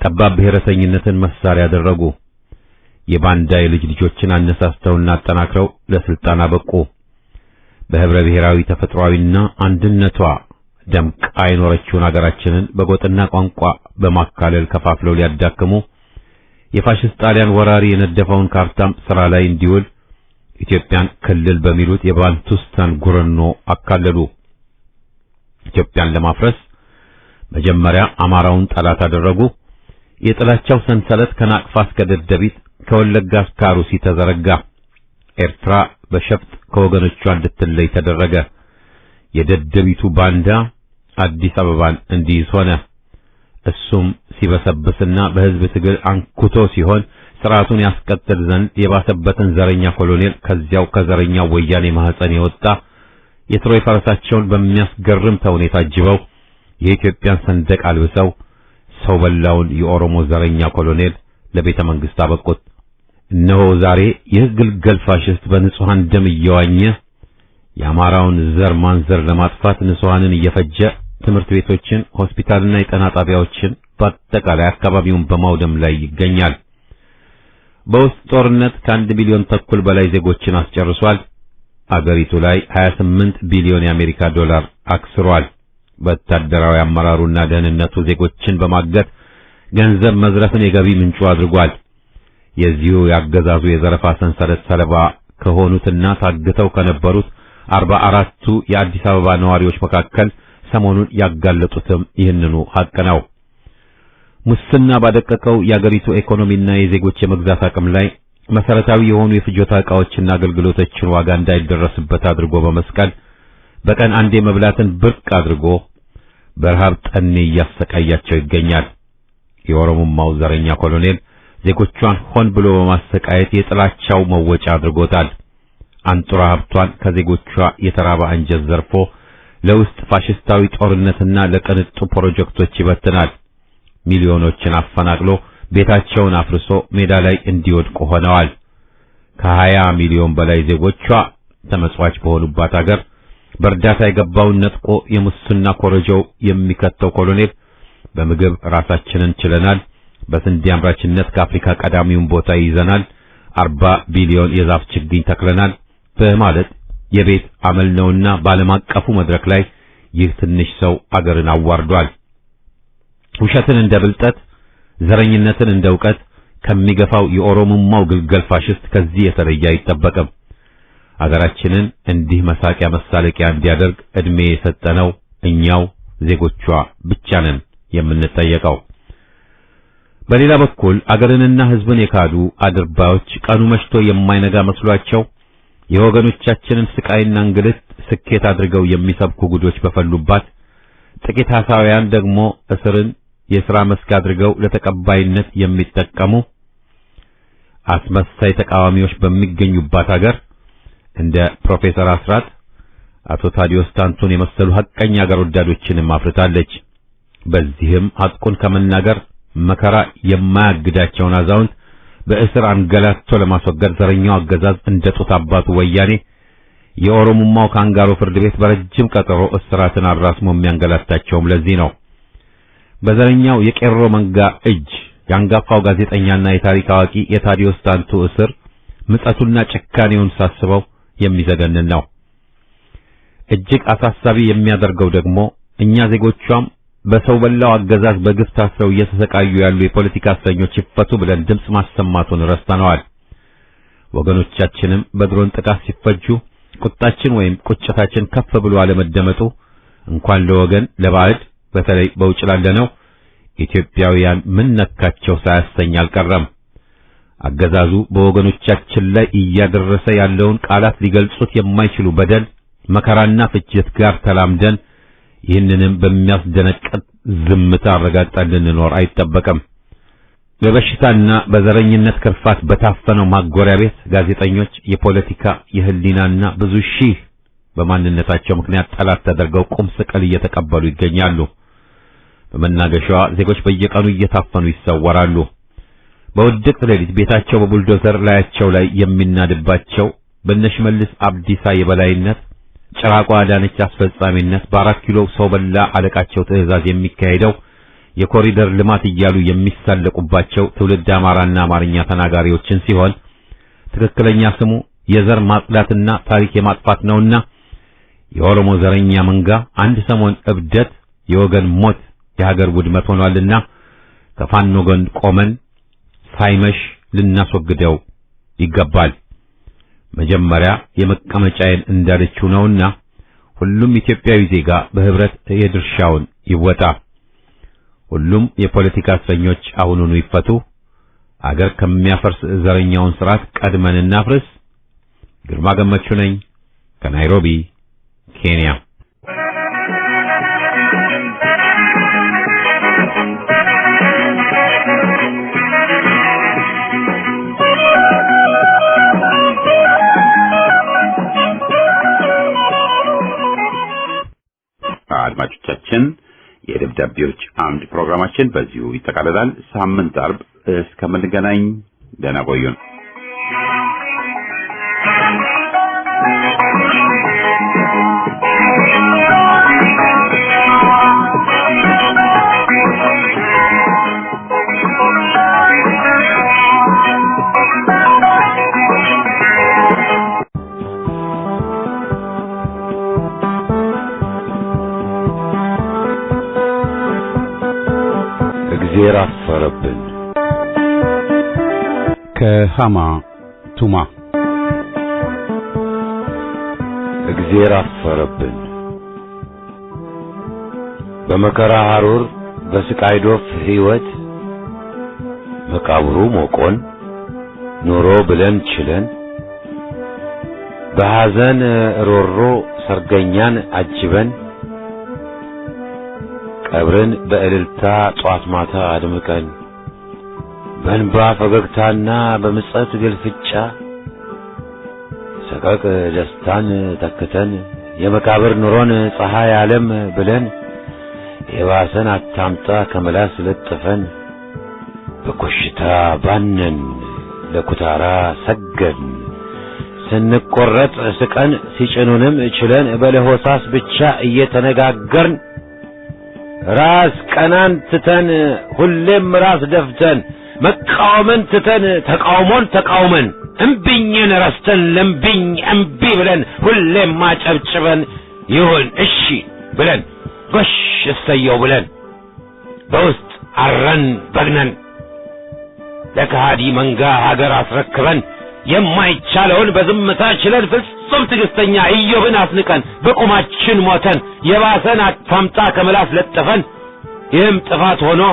Speaker 3: ጠባብ ብሔረተኝነትን መሳሪያ ያደረጉ። የባንዳ የልጅ ልጆችን አነሳስተውና አጠናክረው ለስልጣን አበቁ። በህብረ ብሔራዊ ተፈጥሯዊና አንድነቷ ደምቃ የኖረችውን አገራችንን በጎጥና ቋንቋ በማካለል ከፋፍለው ሊያዳክሙ የፋሽስት ጣሊያን ወራሪ የነደፈውን ካርታም ስራ ላይ እንዲውል ኢትዮጵያን ክልል በሚሉት የባንቱስታን ጉረኖ አካለሉ። ኢትዮጵያን ለማፍረስ መጀመሪያ አማራውን ጠላት አደረጉ። የጥላቻው ሰንሰለት ከናቅፋ እስከ ደደቢት ከወለጋ እስከ አሩሲ ተዘረጋ። ኤርትራ በሸፍጥ ከወገኖቿ እንድትለይ ተደረገ። የደደቢቱ ባንዳ አዲስ አበባን እንዲይዝ ሆነ። እሱም ሲበሰብስና በህዝብ ትግል አንኩቶ ሲሆን ስርዓቱን ያስቀጥል ዘንድ የባሰበትን ዘረኛ ኮሎኔል ከዚያው ከዘረኛው ወያኔ ማህፀን የወጣ የትሮይ ፈረሳቸውን በሚያስገርም ተውኔት አጅበው የኢትዮጵያን ሰንደቅ አልብሰው ሰው በላውን የኦሮሞ ዘረኛ ኮሎኔል ለቤተ መንግስት አበቁት። እነሆ ዛሬ ይህ ግልገል ፋሽስት በንጹሃን ደም እየዋኘ የአማራውን ዘር ማንዘር ለማጥፋት ንጹሃንን እየፈጀ ትምህርት ቤቶችን፣ ሆስፒታልና የጤና ጣቢያዎችን በአጠቃላይ አካባቢውን በማውደም ላይ ይገኛል። በውስጥ ጦርነት ከ1 ሚሊዮን ተኩል በላይ ዜጎችን አስጨርሷል። አገሪቱ ላይ 28 ቢሊዮን የአሜሪካ ዶላር አክስሯል። በወታደራዊ አመራሩና ደህንነቱ ዜጎችን በማገት ገንዘብ መዝረፍን የገቢ ምንጩ አድርጓል። የዚሁ ያገዛዙ የዘረፋ ሰንሰለት ሰለባ ከሆኑትና ታግተው ከነበሩት 44ቱ የአዲስ አበባ ነዋሪዎች መካከል ሰሞኑን ያጋለጡትም ይህንኑ ሐቅ ነው። ሙስና ባደቀቀው የአገሪቱ ኢኮኖሚና የዜጎች የመግዛት አቅም ላይ መሰረታዊ የሆኑ የፍጆታ ዕቃዎችና አገልግሎቶችን ዋጋ እንዳይደረስበት አድርጎ በመስቀል በቀን አንዴ መብላትን ብርቅ አድርጎ በረሃብ ጠኔ እያሰቃያቸው ይገኛል። የኦሮሞማው ዘረኛ ኮሎኔል ዜጎቿን ሆን ብሎ በማሰቃየት የጥላቻው መወጫ አድርጎታል። አንጡራ ሀብቷን ከዜጎቿ የተራባ አንጀት ዘርፎ ለውስጥ ፋሽስታዊ ጦርነትና ለቅንጡ ፕሮጀክቶች ይበትናል። ሚሊዮኖችን አፈናቅሎ ቤታቸውን አፍርሶ ሜዳ ላይ እንዲወድቁ ሆነዋል። ከ20 ሚሊዮን በላይ ዜጎቿ ተመጽዋች በሆኑባት አገር በእርዳታ የገባውን ነጥቆ የሙስና ኮረጆው የሚከተው ኮሎኔል በምግብ ራሳችንን ችለናል፣ በስንዴ አምራችነት ከአፍሪካ ቀዳሚውን ቦታ ይዘናል፣ 40 ቢሊዮን የዛፍ ችግኝ ተክለናል በማለት የቤት አመል ነውና በዓለም አቀፉ መድረክ ላይ ይህ ትንሽ ሰው አገርን አዋርዷል። ውሸትን እንደ ብልጠት፣ ዘረኝነትን እንደ ዕውቀት ከሚገፋው የኦሮሞማው ግልገል ፋሽስት ከዚህ የተለየ አይጠበቅም። አገራችንን እንዲህ መሳቂያ መሳለቂያ እንዲያደርግ እድሜ የሰጠነው እኛው ዜጎቿ ብቻ ነን የምንጠየቀው። በሌላ በኩል አገርንና ሕዝብን የካዱ አድርባዮች ቀኑ መሽቶ የማይነጋ መስሏቸው የወገኖቻችንን ስቃይና እንግልት ስኬት አድርገው የሚሰብኩ ጉዶች በፈሉባት፣ ጥቂት ሐሳውያን ደግሞ እስርን የሥራ መስክ አድርገው ለተቀባይነት የሚጠቀሙ አስመሳይ ተቃዋሚዎች በሚገኙባት አገር እንደ ፕሮፌሰር አስራት፣ አቶ ታዲዮስ ታንቱን የመሰሉ ሐቀኛ አገር ወዳዶችንም አፍርታለች። በዚህም ሐቁን ከመናገር መከራ የማያግዳቸውን አዛውንት በእስር አንገላቶ ለማስወገድ ዘረኛው አገዛዝ እንደ ጡት አባቱ ወያኔ የኦሮሞማው ካንጋሮ ፍርድ ቤት በረጅም ቀጠሮ እስራትን አራስሞ የሚያንገላታቸውም ለዚህ ነው። በዘረኛው የቄሮ መንጋ እጅ የአንጋፋው ጋዜጠኛና የታሪክ አዋቂ የታዲዮስ ታንቱ እስር ምጸቱና ጭካኔውን ሳስበው የሚዘገንን ነው። እጅግ አሳሳቢ የሚያደርገው ደግሞ እኛ ዜጎቿም በሰው በላው አገዛዝ በግፍ ታስረው እየተሰቃዩ ያሉ የፖለቲካ እስረኞች ይፈቱ ብለን ድምጽ ማሰማቱን ረስተነዋል። ወገኖቻችንም በድሮን ጥቃት ሲፈጁ ቁጣችን ወይም ቁጭታችን ከፍ ብሎ አለመደመጡ እንኳን ለወገን ለባዕድ በተለይ በውጭ ላለነው ኢትዮጵያውያን ምን ነካቸው ሳያሰኝ አልቀረም። አገዛዙ በወገኖቻችን ላይ እያደረሰ ያለውን ቃላት ሊገልጹት የማይችሉ በደል መከራና ፍጅት ጋር ተላምደን ይህንንም በሚያስደነቅጥ ዝምታ አረጋግጠን ልንኖር አይጠበቅም። በበሽታና በዘረኝነት ክርፋት በታፈነው ማጎሪያ ቤት ጋዜጠኞች የፖለቲካ የህሊናና ብዙ ሺህ በማንነታቸው ምክንያት ጠላት ተደርገው ቁም ስቅል እየተቀበሉ ይገኛሉ። በመናገሻዋ ዜጎች በየቀኑ እየታፈኑ ይሰወራሉ። በውድቅት ሌሊት ቤታቸው በቡልዶዘር ላያቸው ላይ የሚናድባቸው በነሽመልስ አብዲሳ የበላይነት ጭራቋ አዳነች አስፈጻሚነት በ4 ኪሎ ሰው በላ አለቃቸው ትዕዛዝ የሚካሄደው የኮሪደር ልማት እያሉ የሚሳለቁባቸው ትውልድ አማራና አማርኛ ተናጋሪዎችን ሲሆን ትክክለኛ ስሙ የዘር ማጽዳትና ታሪክ የማጥፋት ነውና የኦሮሞ ዘረኛ መንጋ አንድ ሰሞን እብደት የወገን ሞት የሀገር ውድመት ሆኗልና ከፋኖ ጎን ቆመን ሳይመሽ ልናስወግደው ይገባል። መጀመሪያ የመቀመጫዬን እንዳለችው ነውና ሁሉም ኢትዮጵያዊ ዜጋ በህብረት የድርሻውን ይወጣ። ሁሉም የፖለቲካ እስረኞች አሁኑኑ ይፈቱ። አገር ከሚያፈርስ ዘረኛውን ስርዓት ቀድመን እናፍርስ። ግርማ ገመቹ ነኝ ከናይሮቢ ኬንያ።
Speaker 1: አድማጮቻችን የደብዳቤዎች አምድ ፕሮግራማችን በዚሁ ይጠቃልላል። ሳምንት አርብ እስከምንገናኝ ደህና ቆዩን።
Speaker 3: እግዚአብሔር አፈረብን። ከሃማ ቱማ። እግዚአብሔር አፈረብን። በመከራ ሐሩር በስቃይ ዶፍ ሕይወት
Speaker 5: መቃብሩ ሞቆን ኑሮ ብለን ችለን በሐዘን ሮሮ ሰርገኛን አጅበን ቀብርን በእልልታ ጧት ማታ አድምቀን በእንባ ፈገግታና በምጸት ግልፍጫ ሰቀቅ ደስታን ተክተን የመቃብር ኑሮን ፀሐይ ዓለም ብለን የባሰን አታምጣ ከመላስ ለጥፈን በኮሽታ ባነን ለኩታራ ሰገን ስንቆረጥ ስቀን ሲጭኑንም ችለን በለሆሳስ ብቻ እየተነጋገርን ራስ ቀናን ትተን ሁሌም ራስ ደፍተን መቃወምን ትተን ተቃውሞን ተቃውመን እምቢኝን ረስተን ለምቢኝ እምቢ ብለን ሁሌም ማጨብጭበን ይሁን እሺ ብለን ጎሽ እሰየው ብለን በውስጥ አረን በግነን ለከሃዲ መንጋ ሀገር አስረክበን የማይቻለውን በዝምታ ችለን ፍጹም ትዕግስተኛ ኢዮብን አስንቀን በቁማችን ሞተን የባሰን አታምጣ ከመላስ ለጥፈን ይህም ጥፋት ሆኖ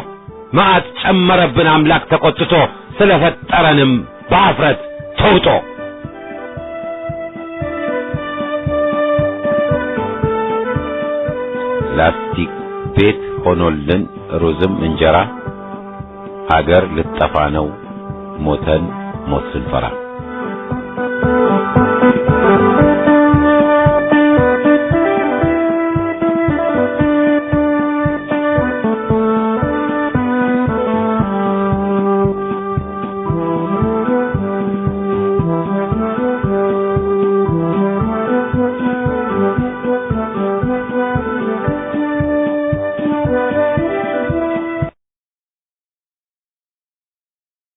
Speaker 5: መዓት ጨመረብን አምላክ ተቆጥቶ ስለፈጠረንም በአፍረት ተውጦ ላስቲክ ቤት ሆኖልን ሩዝም እንጀራ ሀገር ልጠፋ ነው ሞተን ሞት ስንፈራ